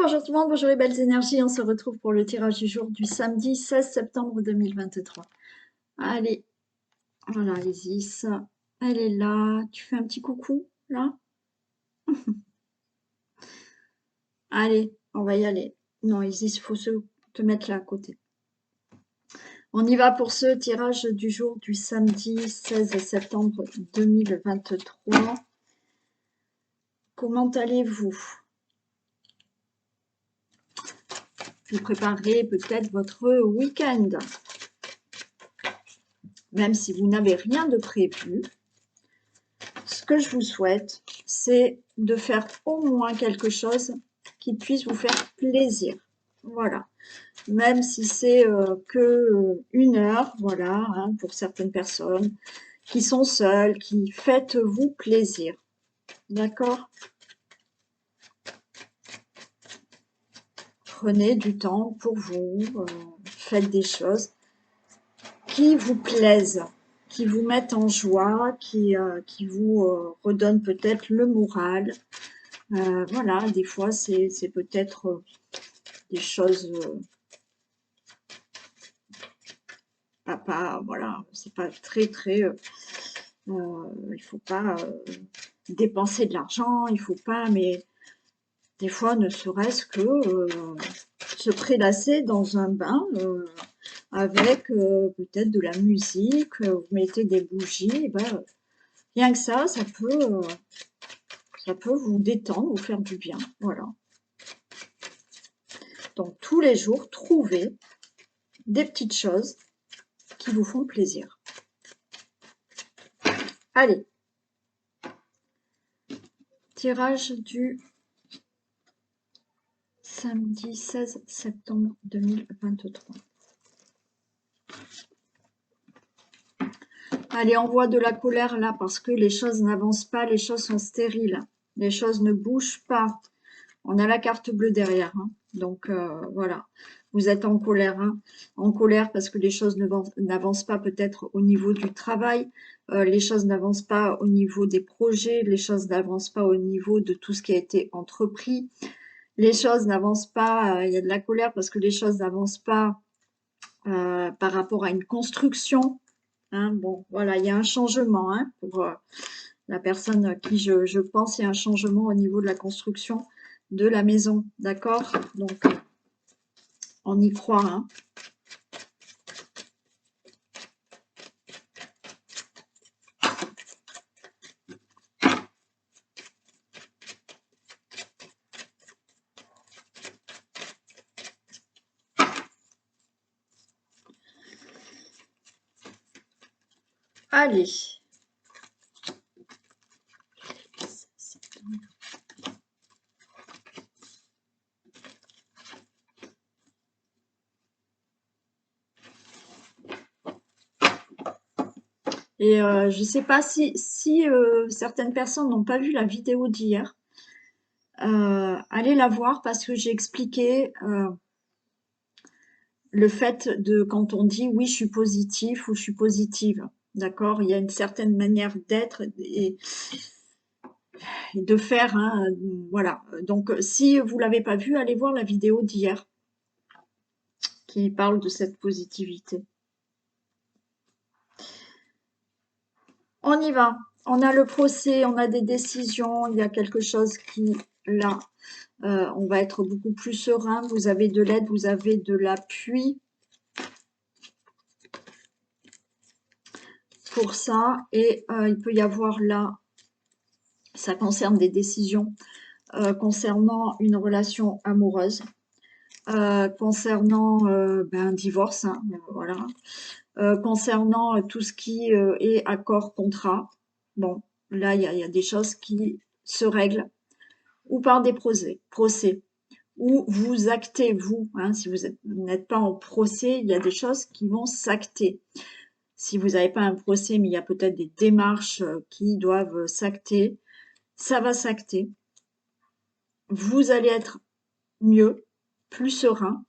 bonjour tout le monde, bonjour les belles énergies. On se retrouve pour le tirage du jour du samedi 16 septembre 2023. Allez, voilà Isis, elle est là. Tu fais un petit coucou là? Allez, on va y aller. Non Isis, il faut te mettre là à côté. On y va pour ce tirage du jour du samedi 16 septembre 2023. Comment allez-vous? Vous préparez peut-être votre week-end. Même si vous n'avez rien de prévu, ce que je vous souhaite, c'est de faire au moins quelque chose qui puisse vous faire plaisir. Voilà. Même si c'est que 1 heure, voilà, hein, pour certaines personnes qui sont seules, qui faites-vous plaisir. D'accord? Prenez du temps pour vous, faites des choses qui vous plaisent, qui vous mettent en joie, qui vous redonnent peut-être le moral. Voilà, des fois, c'est peut-être des choses pas, voilà, c'est pas très, il faut pas dépenser de l'argent, il faut pas, mais des fois, ne serait-ce que se prélasser dans un bain avec peut-être de la musique, vous mettez des bougies, et ben, rien que ça peut vous détendre, vous faire du bien, voilà. Donc, tous les jours, trouvez des petites choses qui vous font plaisir. Allez, tirage du samedi 16 septembre 2023. Allez, on voit de la colère là parce que les choses n'avancent pas, les choses sont stériles, les choses ne bougent pas. On a la carte bleue derrière, hein. Donc voilà, vous êtes en colère, hein. En colère parce que les choses n'avancent pas peut-être au niveau du travail, les choses n'avancent pas au niveau des projets, les choses n'avancent pas au niveau de tout ce qui a été entrepris, les choses n'avancent pas, il y a de la colère parce que les choses n'avancent pas par rapport à une construction, hein. Bon, voilà, il y a un changement, hein, pour la personne à qui je pense, il y a un changement au niveau de la construction de la maison, d'accord? Donc, on y croit, hein. Allez. Et je ne sais pas si certaines personnes n'ont pas vu la vidéo d'hier. Allez la voir parce que j'ai expliqué le fait de quand on dit oui, je suis positif ou je suis positive. D'accord? Il y a une certaine manière d'être et de faire, hein, voilà. Donc, si vous l'avez pas vu, allez voir la vidéo d'hier qui parle de cette positivité. On y va. On a le procès, on a des décisions, il y a quelque chose qui, là, on va être beaucoup plus serein. Vous avez de l'aide, vous avez de l'appui pour ça. Et il peut y avoir là, ça concerne des décisions concernant une relation amoureuse, concernant un divorce, hein, voilà. Concernant tout ce qui est accord contrat. Bon, là, il y a des choses qui se règlent ou par des procès ou vous actez, vous, hein, si vous n'êtes pas en procès, il y a des choses qui vont s'acter. Si vous n'avez pas un procès, mais il y a peut-être des démarches qui doivent s'acter, ça va s'acter. Vous allez être mieux, plus serein.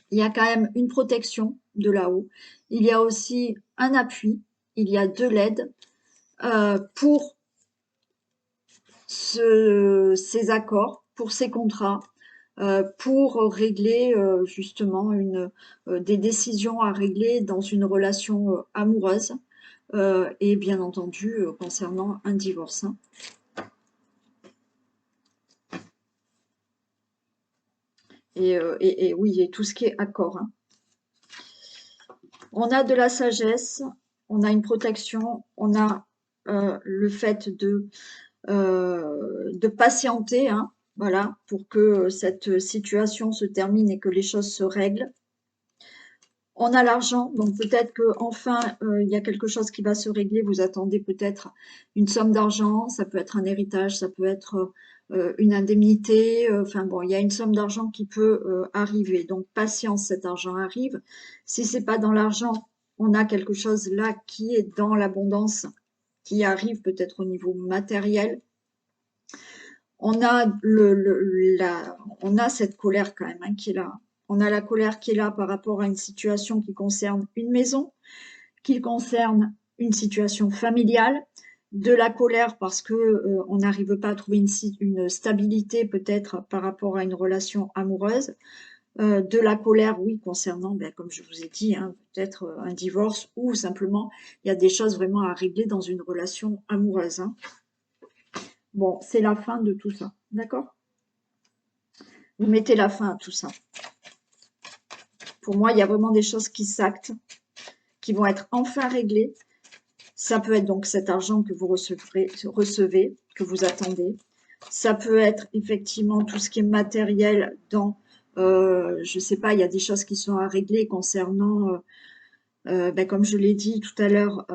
Il y a quand même une protection de là-haut. Il y a aussi un appui, il y a de l'aide pour ces accords, pour ces contrats, pour régler justement des décisions à régler dans une relation amoureuse et bien entendu concernant un divorce, hein. Et oui, et tout ce qui est accord, hein. On a de la sagesse, on a une protection, on a le fait de patienter, hein, voilà, pour que cette situation se termine et que les choses se règlent. On a l'argent, donc peut-être que enfin il y a quelque chose qui va se régler. Vous attendez peut-être une somme d'argent, ça peut être un héritage, ça peut être une indemnité. Enfin bon, il y a une somme d'argent qui peut arriver. Donc patience, cet argent arrive. Si c'est pas dans l'argent, on a quelque chose là qui est dans l'abondance, qui arrive peut-être au niveau matériel. On a on a cette colère quand même, hein, qui est là. On a la colère qui est là par rapport à une situation qui concerne une maison, qui concerne une situation familiale, de la colère parce que on n'arrive pas à trouver une stabilité peut-être par rapport à une relation amoureuse, de la colère, oui, concernant, ben, comme je vous ai dit, hein, peut-être un divorce ou simplement il y a des choses vraiment à régler dans une relation amoureuse, hein. Bon, c'est la fin de tout ça, d'accord? Vous mettez la fin à tout ça. Pour moi, il y a vraiment des choses qui s'actent, qui vont être enfin réglées. Ça peut être donc cet argent que vous recevez, que vous attendez. Ça peut être effectivement tout ce qui est matériel dans, je ne sais pas, il y a des choses qui sont à régler concernant, ben, comme je l'ai dit tout à l'heure,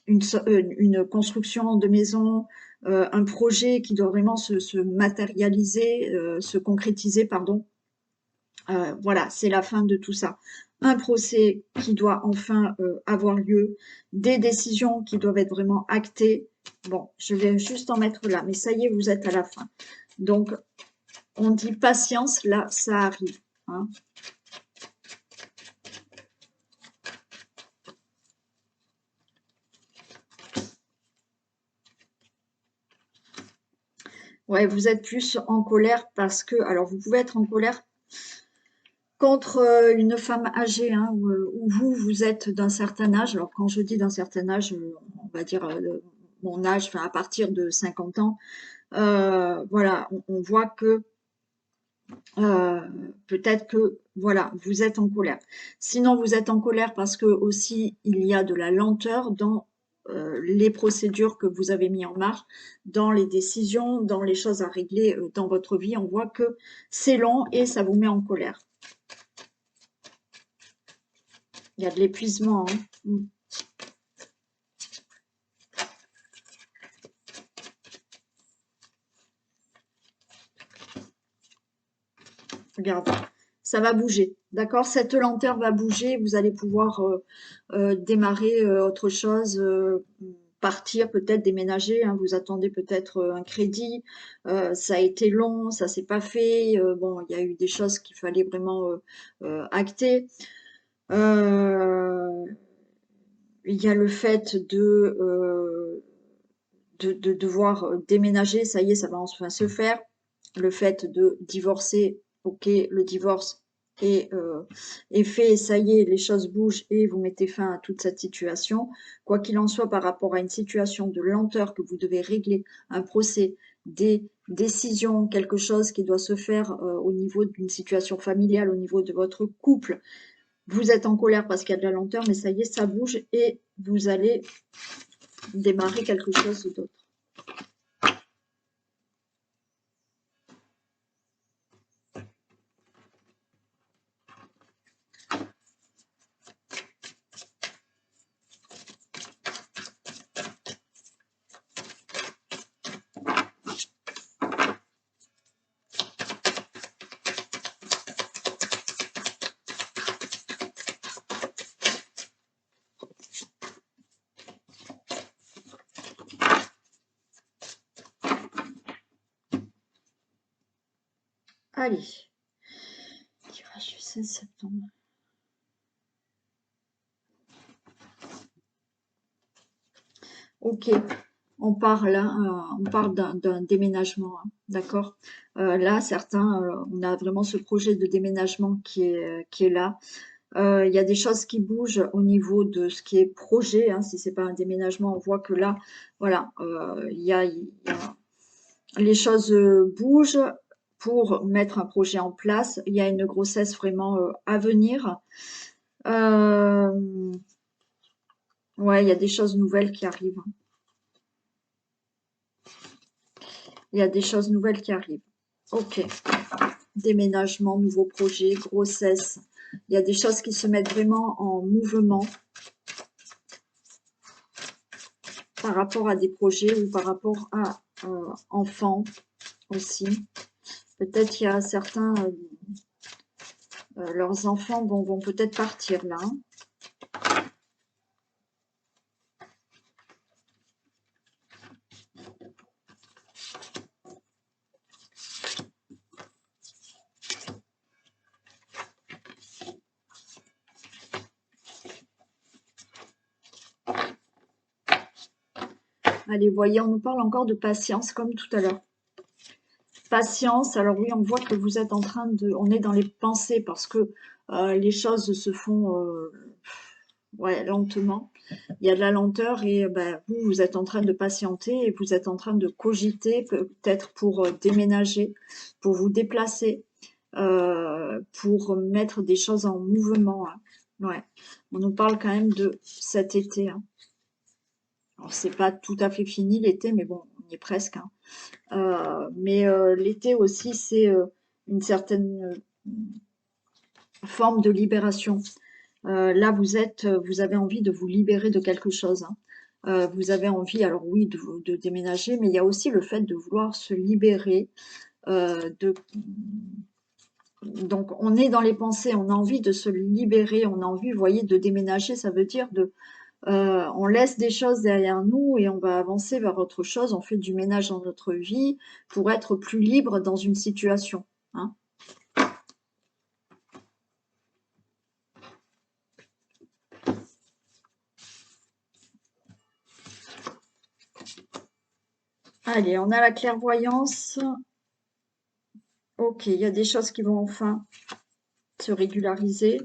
une construction de maison, un projet qui doit vraiment se matérialiser, se concrétiser, pardon. Voilà, c'est la fin de tout ça. Un procès qui doit enfin avoir lieu, des décisions qui doivent être vraiment actées. Bon, je vais juste en mettre là, mais ça y est, vous êtes à la fin. Donc, on dit patience, là, ça arrive, hein. Ouais, vous êtes plus en colère parce que, alors vous pouvez être en colère contre une femme âgée, hein, ou vous êtes d'un certain âge. Alors quand je dis d'un certain âge, on va dire mon âge, enfin à partir de 50 ans, voilà, on voit que euh, peut-être que voilà, vous êtes en colère. Sinon, vous êtes en colère parce que aussi il y a de la lenteur dans les procédures que vous avez mis en marche, dans les décisions, dans les choses à régler dans votre vie. On voit que c'est long et ça vous met en colère. Il y a de l'épuisement, hein. Mm. Regarde, ça va bouger, d'accord? Cette lenteur va bouger, vous allez pouvoir démarrer autre chose, partir, peut-être déménager, hein, vous attendez peut-être un crédit, ça a été long, ça s'est pas fait, bon, il y a eu des choses qu'il fallait vraiment acter. Euh, il y a le fait de devoir déménager, ça y est, ça va enfin se faire. Le fait de divorcer, ok, le divorce est fait, ça y est, les choses bougent et vous mettez fin à toute cette situation. Quoi qu'il en soit, par rapport à une situation de lenteur que vous devez régler, un procès, des décisions, quelque chose qui doit se faire au niveau d'une situation familiale, au niveau de votre couple, vous êtes en colère parce qu'il y a de la lenteur, mais ça y est, ça bouge et vous allez démarrer quelque chose d'autre. Allez, tirage du 16 septembre. Ok, on parle d'un déménagement, hein, d'accord? Là, certains, on a vraiment ce projet de déménagement qui est là. Il y a des choses qui bougent au niveau de ce qui est projet, hein, si c'est pas un déménagement, on voit que là, voilà, les choses bougent pour mettre un projet en place. Il y a une grossesse vraiment à venir. Euh, ouais, il y a des choses nouvelles qui arrivent. Il y a des choses nouvelles qui arrivent. Ok. Déménagement, nouveau projet, grossesse. Il y a des choses qui se mettent vraiment en mouvement par rapport à des projets ou par rapport à enfants aussi. Peut-être qu'il y a certains, leurs enfants vont peut-être partir là. Allez, voyez, on nous parle encore de patience comme tout à l'heure. Patience, alors oui, on voit que vous êtes en train de... On est dans les pensées parce que les choses se font ouais, lentement. Il y a de la lenteur et ben, vous êtes en train de patienter et vous êtes en train de cogiter peut-être pour déménager, pour vous déplacer, pour mettre des choses en mouvement, hein. Ouais, on nous parle quand même de cet été, hein. Alors, c'est pas tout à fait fini l'été, mais bon, on y est presque, hein. Mais l'été aussi, c'est une certaine forme de libération. Là, vous avez envie de vous libérer de quelque chose, hein. Vous avez envie, alors oui, de déménager, mais il y a aussi le fait de vouloir se libérer. Donc, on est dans les pensées, on a envie de se libérer, on a envie, vous voyez, de déménager, ça veut dire on laisse des choses derrière nous et on va avancer vers autre chose, on fait du ménage dans notre vie pour être plus libre dans une situation, hein. Allez, on a la clairvoyance. Ok, il y a des choses qui vont enfin se régulariser.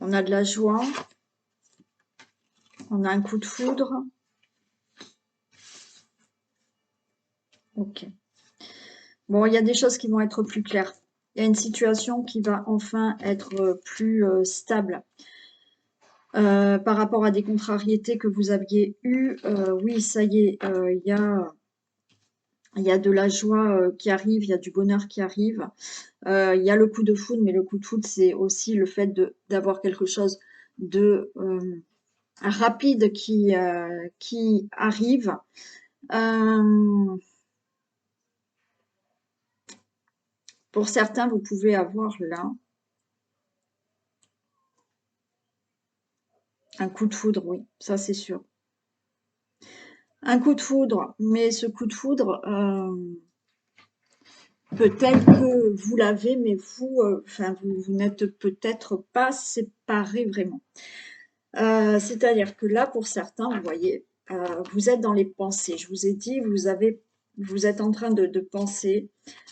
On a de la joie. On a un coup de foudre. Ok. Bon, il y a des choses qui vont être plus claires. Il y a une situation qui va enfin être plus stable. Par rapport à des contrariétés que vous aviez eues, oui, ça y est, il y a de la joie qui arrive, il y a du bonheur qui arrive. Il y a le coup de foudre, mais le coup de foudre, c'est aussi le fait d'avoir quelque chose de rapide qui arrive. Pour certains, vous pouvez avoir là un coup de foudre, oui, ça c'est sûr. Un coup de foudre, mais ce coup de foudre, peut-être que vous l'avez, mais vous, enfin, vous n'êtes peut-être pas séparés vraiment. C'est-à-dire que là, pour certains, vous voyez, vous êtes dans les pensées. Je vous ai dit, vous êtes en train de penser,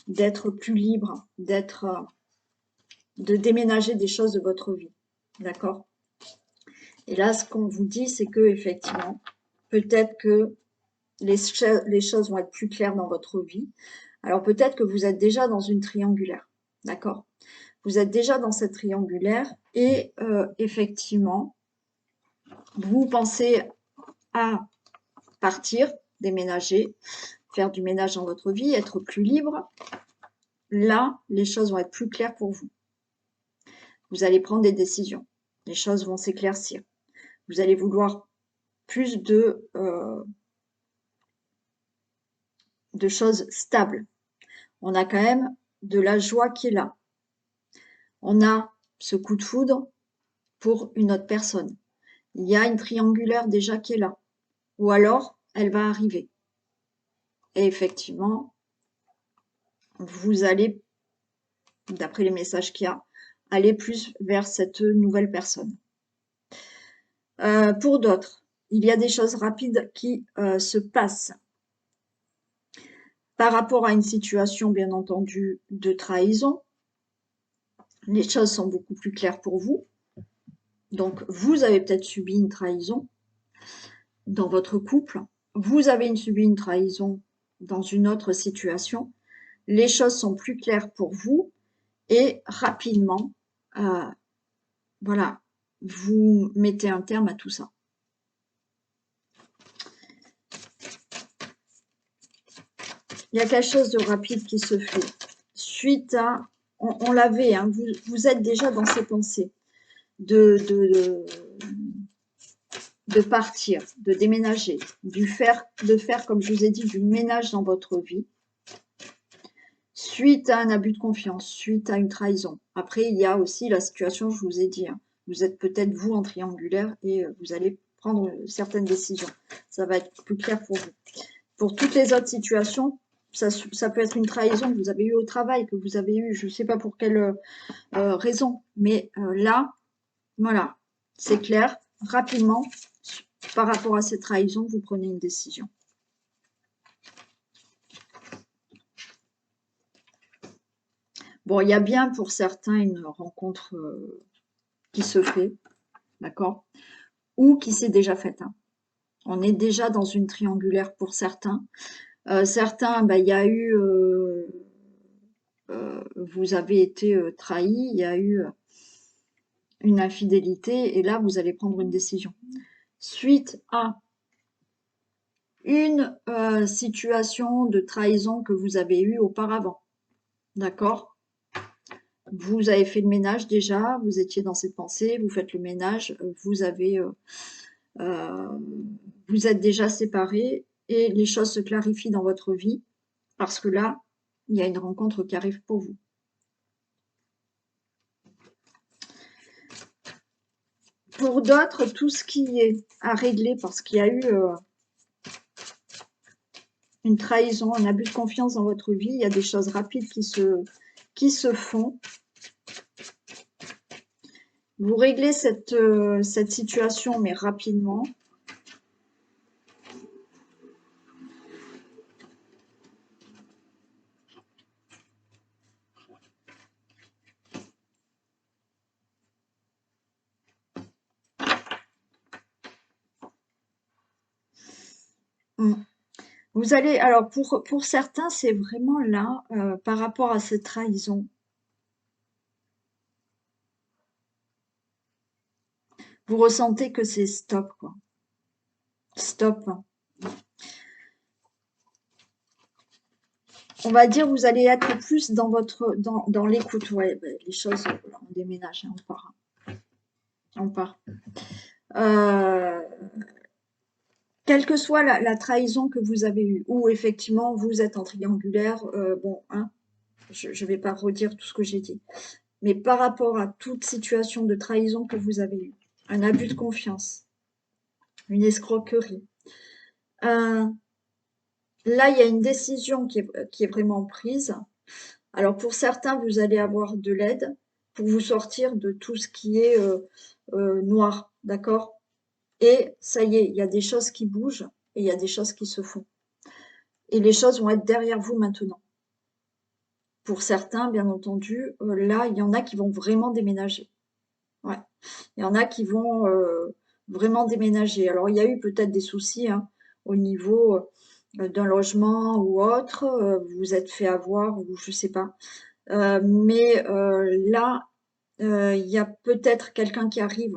d'être plus libre, de déménager des choses de votre vie. D'accord? Et là, ce qu'on vous dit, c'est que effectivement, peut-être que les choses vont être plus claires dans votre vie. Alors peut-être que vous êtes déjà dans une triangulaire. D'accord? Vous êtes déjà dans cette triangulaire et effectivement, vous pensez à partir, déménager, faire du ménage dans votre vie, être plus libre. Là, les choses vont être plus claires pour vous. Vous allez prendre des décisions. Les choses vont s'éclaircir. Vous allez vouloir plus de choses stables. On a quand même de la joie qui est là. On a ce coup de foudre pour une autre personne. Il y a une triangulaire déjà qui est là. Ou alors, elle va arriver. Et effectivement, vous allez, d'après les messages qu'il y a, aller plus vers cette nouvelle personne. Pour d'autres, il y a des choses rapides qui se passent par rapport à une situation, bien entendu, de trahison. Les choses sont beaucoup plus claires pour vous. Donc, vous avez peut-être subi une trahison dans votre couple. Vous avez subi une trahison dans une autre situation. Les choses sont plus claires pour vous et rapidement, euh, voilà, vous mettez un terme à tout ça. Il y a quelque chose de rapide qui se fait. Suite à, on l'avait, hein, vous êtes déjà dans ces pensées de partir, de déménager, de faire, comme je vous ai dit, du ménage dans votre vie, suite à un abus de confiance, suite à une trahison. Après, il y a aussi la situation, je vous ai dit, hein, vous êtes peut-être vous en triangulaire et vous allez prendre certaines décisions. Ça va être plus clair pour vous. Pour toutes les autres situations, ça peut être une trahison que vous avez eue au travail, que vous avez eue, je ne sais pas pour quelle raison, mais là, voilà, c'est clair, rapidement, par rapport à cette trahison, vous prenez une décision. Bon, il y a bien pour certains une rencontre qui se fait, d'accord, ou qui s'est déjà faite. Hein. On est déjà dans une triangulaire pour certains. Certains, il y a eu, vous avez été trahi, il y a eu une infidélité, et là, vous allez prendre une décision. Suite à une situation de trahison que vous avez eue auparavant, d'accord? Vous avez fait le ménage déjà, vous étiez dans cette pensée, vous faites le ménage, vous avez, vous êtes déjà séparés et les choses se clarifient dans votre vie parce que là, il y a une rencontre qui arrive pour vous. Pour d'autres, tout ce qui est à régler parce qu'il y a eu une trahison, un abus de confiance dans votre vie, il y a des choses rapides qui se font. Vous réglez cette situation, mais rapidement. Vous allez, alors pour certains, c'est vraiment là, par rapport à cette trahison. Vous ressentez que c'est stop, quoi. Stop. On va dire, vous allez être plus dans dans l'écoute. Ouais, les choses, on déménage, hein, on part. On part. Quelle que soit la trahison que vous avez eue, ou effectivement vous êtes en triangulaire, bon, hein, je ne vais pas redire tout ce que j'ai dit. Mais par rapport à toute situation de trahison que vous avez eue, un abus de confiance, une escroquerie, là, il y a une décision qui est vraiment prise. Alors, pour certains, vous allez avoir de l'aide pour vous sortir de tout ce qui est noir, d'accord? Et ça y est, il y a des choses qui bougent et il y a des choses qui se font. Et les choses vont être derrière vous maintenant. Pour certains, bien entendu, là, il y en a qui vont vraiment déménager. Ouais. Il y en a qui vont vraiment déménager. Alors, il y a eu peut-être des soucis hein, au niveau d'un logement ou autre. Vous vous êtes fait avoir ou je sais pas. Mais là, il y a peut-être quelqu'un qui arrive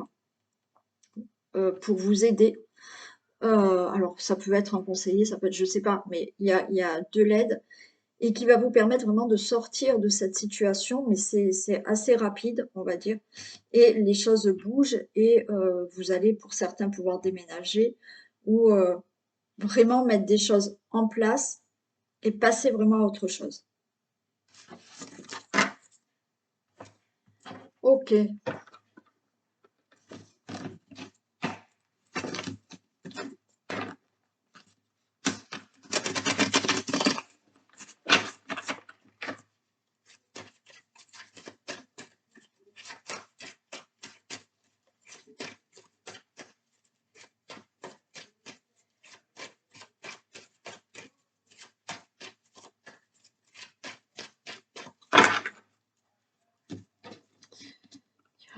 pour vous aider. Alors, ça peut être un conseiller, ça peut être, je sais pas, mais il y a de l'aide et qui va vous permettre vraiment de sortir de cette situation, mais c'est assez rapide, on va dire. Et les choses bougent et vous allez, pour certains, pouvoir déménager ou vraiment mettre des choses en place et passer vraiment à autre chose. Ok.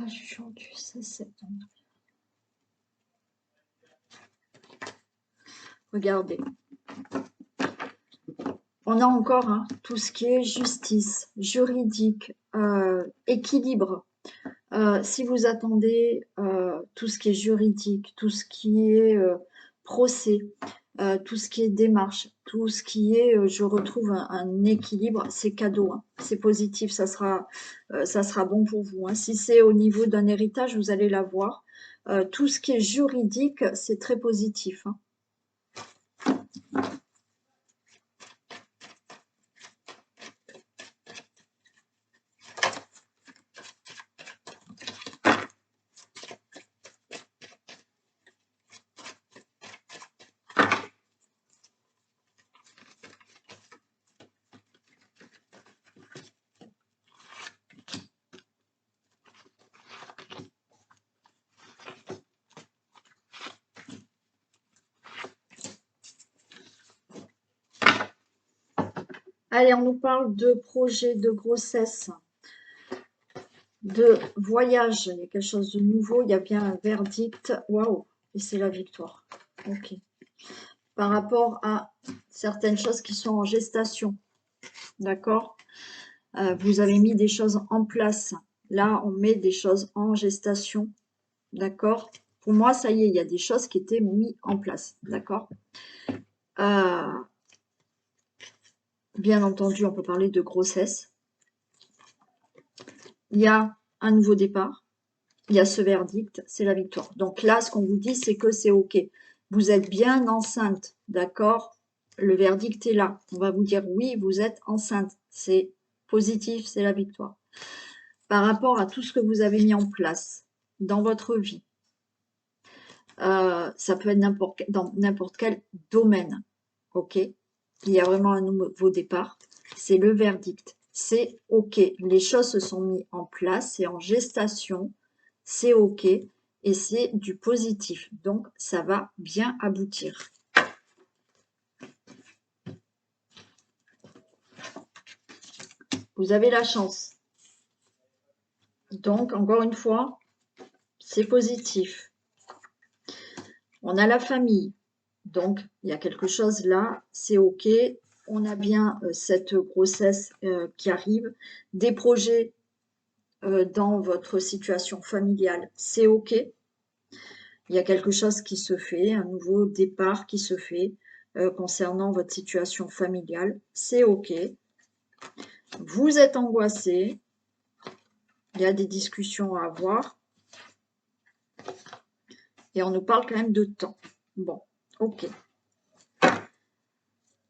Aujourd'hui, 16 septembre. Regardez. On a encore hein, tout ce qui est justice, juridique, équilibre. Si vous attendez tout ce qui est juridique, tout ce qui est procès, tout ce qui est démarche, tout ce qui est, je retrouve un équilibre, c'est cadeau, hein, c'est positif, ça sera bon pour vous. Hein. Si c'est au niveau d'un héritage, vous allez l'avoir. Tout ce qui est juridique, c'est très positif. Hein. Allez, on nous parle de projet de grossesse, de voyage. Il y a quelque chose de nouveau, il y a bien un verdict. Waouh, et c'est la victoire. Ok. Par rapport à certaines choses qui sont en gestation. D'accord? Vous avez mis des choses en place. Là, on met des choses en gestation. D'accord? Pour moi, ça y est, il y a des choses qui étaient mises en place. D'accord? Bien entendu, on peut parler de grossesse. Il y a un nouveau départ. Il y a ce verdict, c'est la victoire. Donc là, ce qu'on vous dit, c'est que c'est OK. Vous êtes bien enceinte, d'accord? Le verdict est là. On va vous dire, oui, vous êtes enceinte. C'est positif, c'est la victoire. Par rapport à tout ce que vous avez mis en place dans votre vie, ça peut être dans n'importe quel domaine, OK? Il y a vraiment un nouveau départ. C'est le verdict. C'est OK. Les choses se sont mises en place, c'est en gestation, c'est OK et c'est du positif. Donc, ça va bien aboutir. Vous avez la chance. Donc, encore une fois, c'est positif. On a la famille. Donc, il y a quelque chose là, c'est OK. On a bien cette grossesse qui arrive. Des projets dans votre situation familiale, c'est OK. Il y a quelque chose qui se fait, un nouveau départ qui se fait concernant votre situation familiale, c'est OK. Vous êtes angoissé, il y a des discussions à avoir. Et on nous parle quand même de temps. Bon, OK.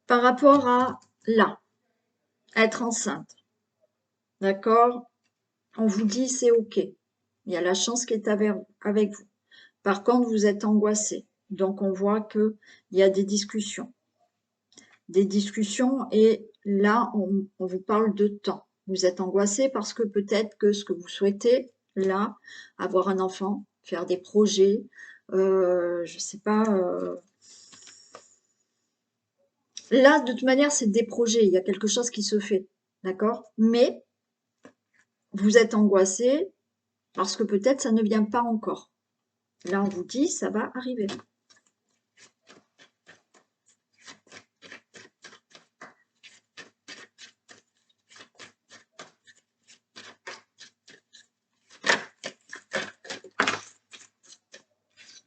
Par rapport à là, être enceinte, d'accord? On vous dit c'est OK. Il y a la chance qui est avec vous. Par contre, vous êtes angoissé. Donc, on voit qu'il y a des discussions. Des discussions et là, on vous parle de temps. Vous êtes angoissé parce que peut-être que ce que vous souhaitez, là, avoir un enfant, faire des projets, je ne sais pas. Là, de toute manière, c'est des projets. Il y a quelque chose qui se fait. D'accord? Mais vous êtes angoissé parce que peut-être ça ne vient pas encore. Là, on vous dit, ça va arriver.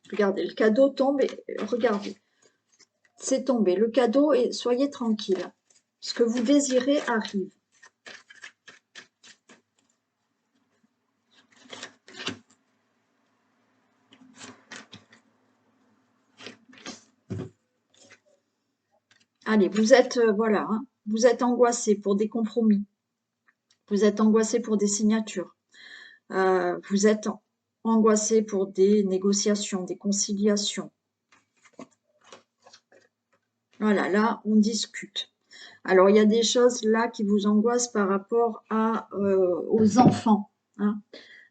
Regardez, le cadeau tombe et regardez. C'est tombé. Le cadeau et soyez tranquille. Ce que vous désirez arrive. Allez, vous êtes, voilà, hein, vous êtes angoissé pour des compromis. Vous êtes angoissé pour des signatures. Vous êtes angoissé pour des négociations, des conciliations. Voilà, là, on discute. Alors, il y a des choses là qui vous angoissent par rapport aux enfants. Hein.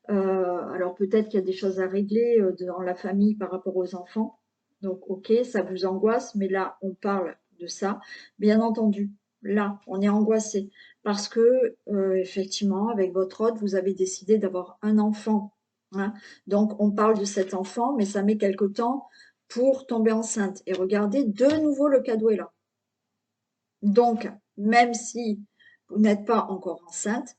Alors, peut-être qu'il y a des choses à régler dans la famille par rapport aux enfants. Donc, OK, ça vous angoisse, mais là, on parle de ça. Bien entendu, là, on est angoissé parce que, effectivement, avec votre hôte, vous avez décidé d'avoir un enfant hein. Donc, on parle de cet enfant, mais ça met quelque temps pour tomber enceinte. Et regardez, de nouveau, le cadeau est là. Donc, même si vous n'êtes pas encore enceinte,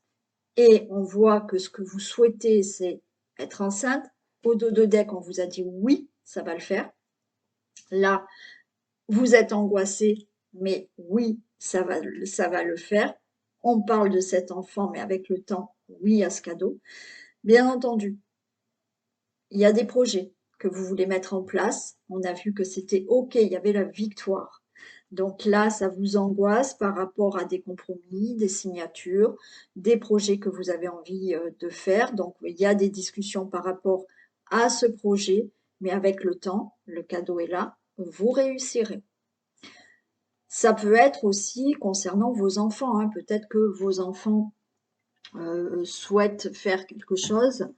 et on voit que ce que vous souhaitez, c'est être enceinte, au dos de deck, on vous a dit oui, ça va le faire. Là, vous êtes angoissé, mais oui, ça va le faire. On parle de cet enfant, mais avec le temps, oui à ce cadeau. Bien entendu, il y a des projets que vous voulez mettre en place. On a vu que c'était OK, il y avait la victoire. Donc là, ça vous angoisse par rapport à des compromis, des signatures, des projets que vous avez envie de faire. Donc il y a des discussions par rapport à ce projet, mais avec le temps, le cadeau est là, vous réussirez. Ça peut être aussi concernant vos enfants, hein. Peut-être que vos enfants souhaitent faire quelque chose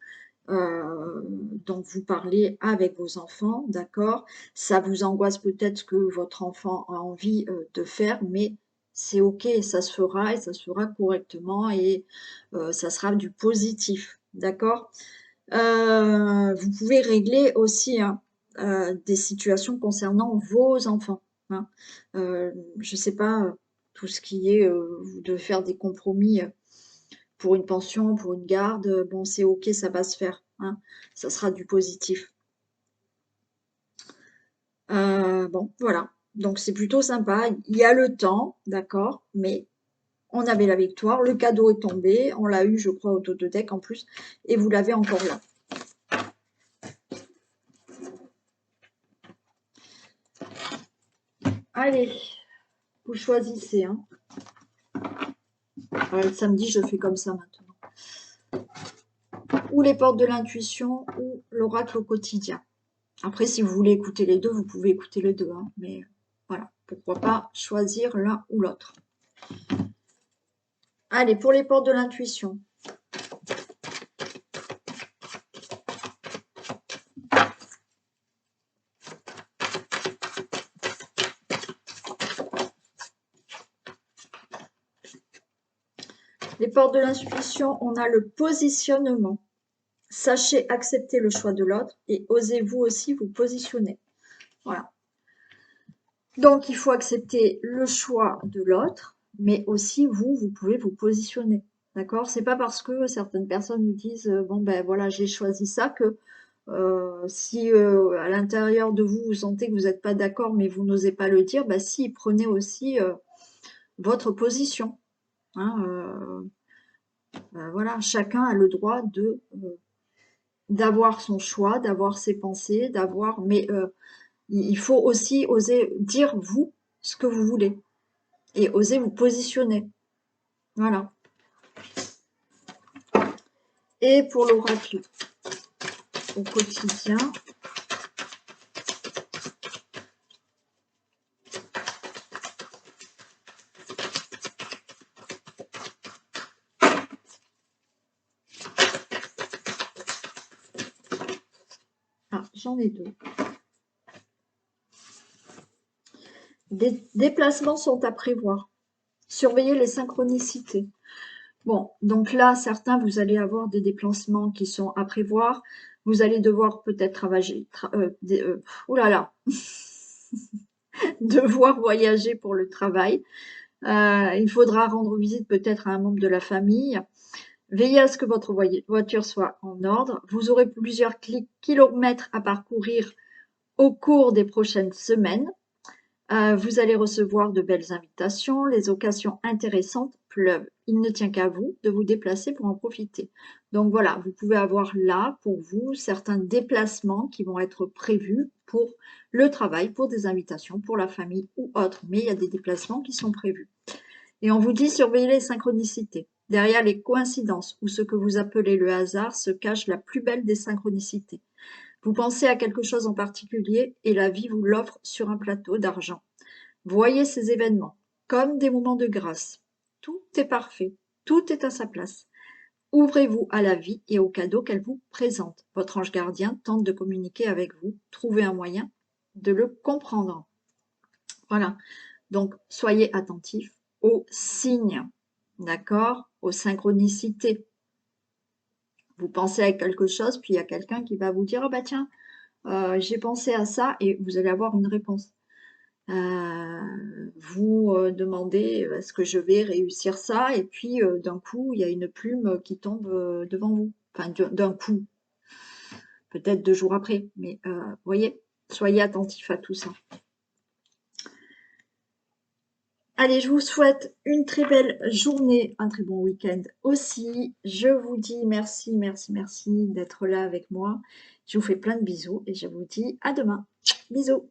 dont vous parlez avec vos enfants, d'accord? Ça vous angoisse peut-être ce que votre enfant a envie de faire, mais c'est OK, ça se fera et ça se fera correctement et ça sera du positif, d'accord? Vous pouvez régler aussi hein, des situations concernant vos enfants, hein. Je ne sais pas, tout ce qui est de faire des compromis pour une pension, pour une garde, bon, c'est OK, ça va se faire, hein. Ça sera du positif. Bon, voilà. Donc, c'est plutôt sympa. Il y a le temps, d'accord, mais on avait la victoire. Le cadeau est tombé. On l'a eu, je crois, au Totodeck en plus. Et vous l'avez encore là. Allez, vous choisissez, hein. Le samedi, je fais comme ça maintenant. Ou les portes de l'intuition ou l'oracle au quotidien. Après, si vous voulez écouter les deux, vous pouvez écouter les deux, hein, mais voilà, pourquoi pas choisir l'un ou l'autre. Allez, pour les portes de l'intuition. Les portes de l'intuition, on a le positionnement. Sachez accepter le choix de l'autre et osez-vous aussi vous positionner. Voilà. Donc, il faut accepter le choix de l'autre, mais aussi vous pouvez vous positionner. D'accord? C'est pas parce que certaines personnes nous disent bon ben voilà, j'ai choisi ça que si à l'intérieur de vous, vous sentez que vous n'êtes pas d'accord, mais vous n'osez pas le dire, ben si, prenez aussi votre position. Hein, voilà, chacun a le droit de d'avoir son choix, d'avoir ses pensées, d'avoir, mais il faut aussi oser dire vous ce que vous voulez et oser vous positionner. Voilà. Et pour l'oracle au quotidien, j'en ai deux. Des déplacements sont à prévoir. Surveillez les synchronicités. Bon, donc là, certains, vous allez avoir des déplacements qui sont à prévoir. Vous allez devoir peut-être travailler, oh là là, devoir voyager pour le travail. Il faudra rendre visite peut-être à un membre de la famille. Veillez à ce que votre voiture soit en ordre. Vous aurez plusieurs kilomètres à parcourir au cours des prochaines semaines. Vous allez recevoir de belles invitations. Les occasions intéressantes pleuvent. Il ne tient qu'à vous de vous déplacer pour en profiter. Donc voilà, vous pouvez avoir là pour vous certains déplacements qui vont être prévus pour le travail, pour des invitations, pour la famille ou autre. Mais il y a des déplacements qui sont prévus. Et on vous dit surveillez les synchronicités. Derrière les coïncidences ou ce que vous appelez le hasard se cache la plus belle des synchronicités. Vous pensez à quelque chose en particulier et la vie vous l'offre sur un plateau d'argent. Voyez ces événements comme des moments de grâce. Tout est parfait, tout est à sa place. Ouvrez-vous à la vie et aux cadeaux qu'elle vous présente. Votre ange gardien tente de communiquer avec vous. Trouvez un moyen de le comprendre. Voilà. Donc, soyez attentifs aux signes, d'accord? Aux synchronicités. Vous pensez à quelque chose, puis il y a quelqu'un qui va vous dire, ah bah tiens, j'ai pensé à ça, et vous allez avoir une réponse. Vous demandez, est-ce que je vais réussir ça? Et puis d'un coup, il y a une plume qui tombe devant vous. Enfin, d'un coup, peut-être 2 jours après. Mais vous voyez, soyez attentifs à tout ça. Allez, je vous souhaite une très belle journée, un très bon week-end aussi. Je vous dis merci, merci, merci d'être là avec moi. Je vous fais plein de bisous et je vous dis à demain. Bisous.